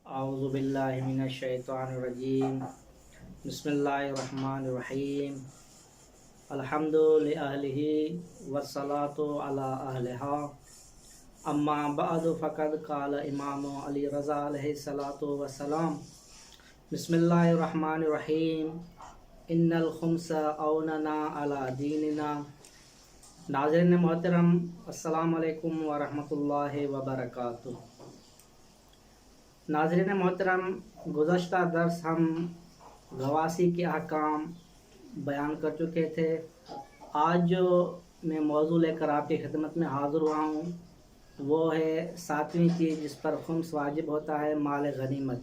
اعوذ باللہ من الشیطان الرجیم بسم اللہ الرحمن الرحیم الحمد للہ والصلاۃ علی اہلہا اما بعد فقد قال امام علی رضا علیہ الصلاۃ والسلام بسم اللہ الرحمن الرحیم ان الخمس اوننا علی دیننا۔ ناظرین محترم، السلام علیکم ورحمۃ اللہ وبرکاتہ۔ ناظرین محترم، گزشتہ درس ہم گواسی کے احکام بیان کر چکے تھے۔ آج جو میں موضوع لے کر آپ کی خدمت میں حاضر ہوا ہوں وہ ہے 7ویں چیز جس پر خمس واجب ہوتا ہے، مال غنیمت۔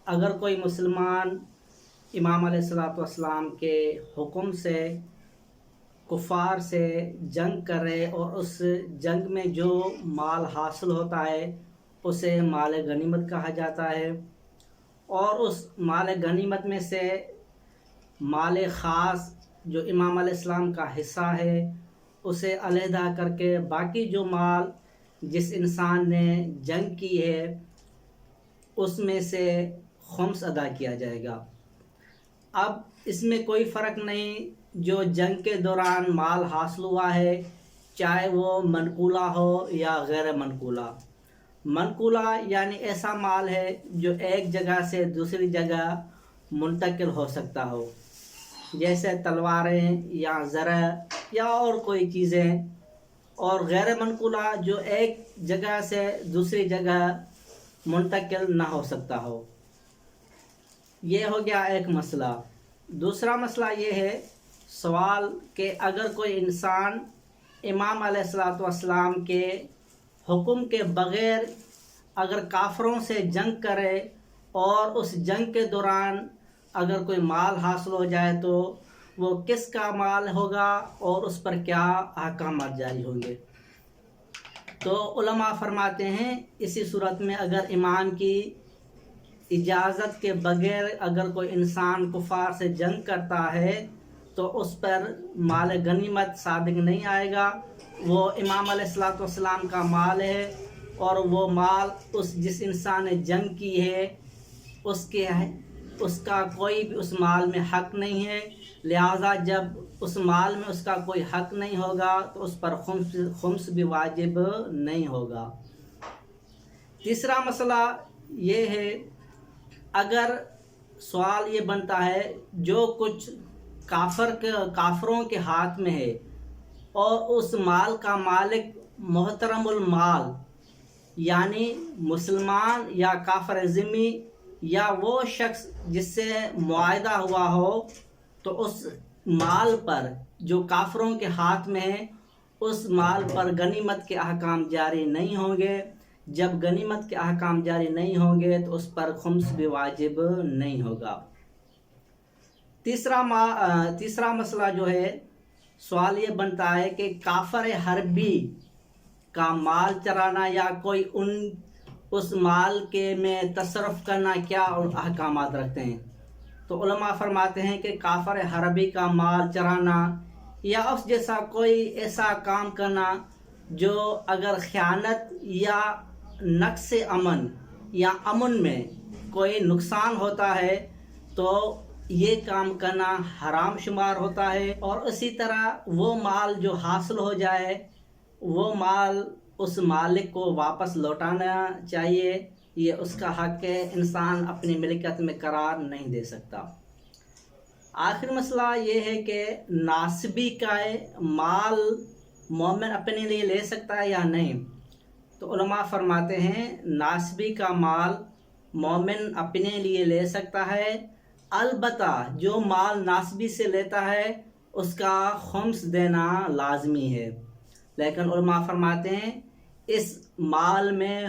اگر کوئی مسلمان امام علیہ الصلوۃ والسلام کے حکم سے کفار سے جنگ کرے اور اس جنگ میں جو مال حاصل ہوتا ہے اسے مال غنیمت کہا جاتا ہے، اور اس مال غنیمت میں سے مال خاص جو امام علیہ السلام کا حصہ ہے اسے علیحدہ کر کے باقی جو مال جس انسان نے جنگ کی ہے اس میں سے خمس ادا کیا جائے گا۔ اب اس میں کوئی فرق نہیں جو جنگ کے دوران مال حاصل ہوا ہے، چاہے وہ منقولہ ہو یا غیر منقولہ۔ منقولہ یعنی ایسا مال ہے جو ایک جگہ سے دوسری جگہ منتقل ہو سکتا ہو، جیسے تلواریں یا زرع یا اور کوئی چیزیں، اور غیر منقولہ جو ایک جگہ سے دوسری جگہ منتقل نہ ہو سکتا ہو۔ یہ ہو گیا ایک مسئلہ۔ دوسرا مسئلہ یہ ہے سوال کہ اگر کوئی انسان امام علیہ الصلوۃ والسلام کے حکم کے بغیر اگر کافروں سے جنگ کرے اور اس جنگ کے دوران اگر کوئی مال حاصل ہو جائے تو وہ کس کا مال ہوگا اور اس پر کیا احکامات جاری ہوں گے؟ تو علماء فرماتے ہیں اسی صورت میں اگر امام کی اجازت کے بغیر اگر کوئی انسان کفار سے جنگ کرتا ہے تو اس پر مال غنیمت صادق نہیں آئے گا۔ وہ امام علیہ الصلوۃ والسلام کا مال ہے اور وہ مال جس انسان نے جنگ کی ہے اس کا کوئی بھی اس مال میں حق نہیں ہے، لہٰذا جب اس مال میں اس کا کوئی حق نہیں ہوگا تو اس پر خمس بھی واجب نہیں ہوگا۔ تیسرا مسئلہ یہ ہے، اگر سوال یہ بنتا ہے جو کچھ کافروں کے ہاتھ میں ہے اور اس مال کا مالک محترم المال یعنی مسلمان یا کافر ذمہ یا وہ شخص جس سے معاہدہ ہوا ہو، تو اس مال پر جو کافروں کے ہاتھ میں ہے اس مال پر غنیمت کے احکام جاری نہیں ہوں گے۔ جب غنیمت کے احکام جاری نہیں ہوں گے تو اس پر خمس بھی واجب نہیں ہوگا۔ تیسرا مسئلہ جو ہے، سوال یہ بنتا ہے کہ کافر حربی کا مال چرانا یا کوئی اس مال کے میں تصرف کرنا کیا احکامات رکھتے ہیں؟ تو علماء فرماتے ہیں کہ کافر حربی کا مال چرانا یا اس جیسا کوئی ایسا کام کرنا جو اگر خیانت یا نقص امن یا امن میں کوئی نقصان ہوتا ہے تو یہ کام کرنا حرام شمار ہوتا ہے، اور اسی طرح وہ مال جو حاصل ہو جائے وہ مال اس مالک کو واپس لوٹانا چاہیے، یہ اس کا حق ہے، انسان اپنی ملکیت میں قرار نہیں دے سکتا۔ آخر مسئلہ یہ ہے کہ ناسبی کا مال مومن اپنے لیے لے سکتا ہے یا نہیں؟ تو علماء فرماتے ہیں ناسبی کا مال مومن اپنے لیے لے سکتا ہے، البتہ جو مال ناسبی سے لیتا ہے اس کا خمس دینا لازمی ہے۔ لیکن علماء فرماتے ہیں اس مال میں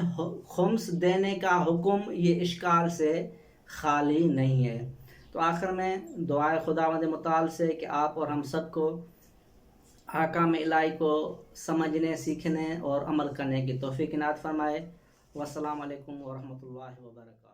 خمس دینے کا حکم یہ اشکال سے خالی نہیں ہے۔ تو آخر میں دعائے خداوند متعال سے کہ آپ اور ہم سب کو احکام الہی کو سمجھنے، سیکھنے اور عمل کرنے کی توفیق عنایت فرمائے۔ والسلام علیکم ورحمۃ اللہ وبرکاتہ۔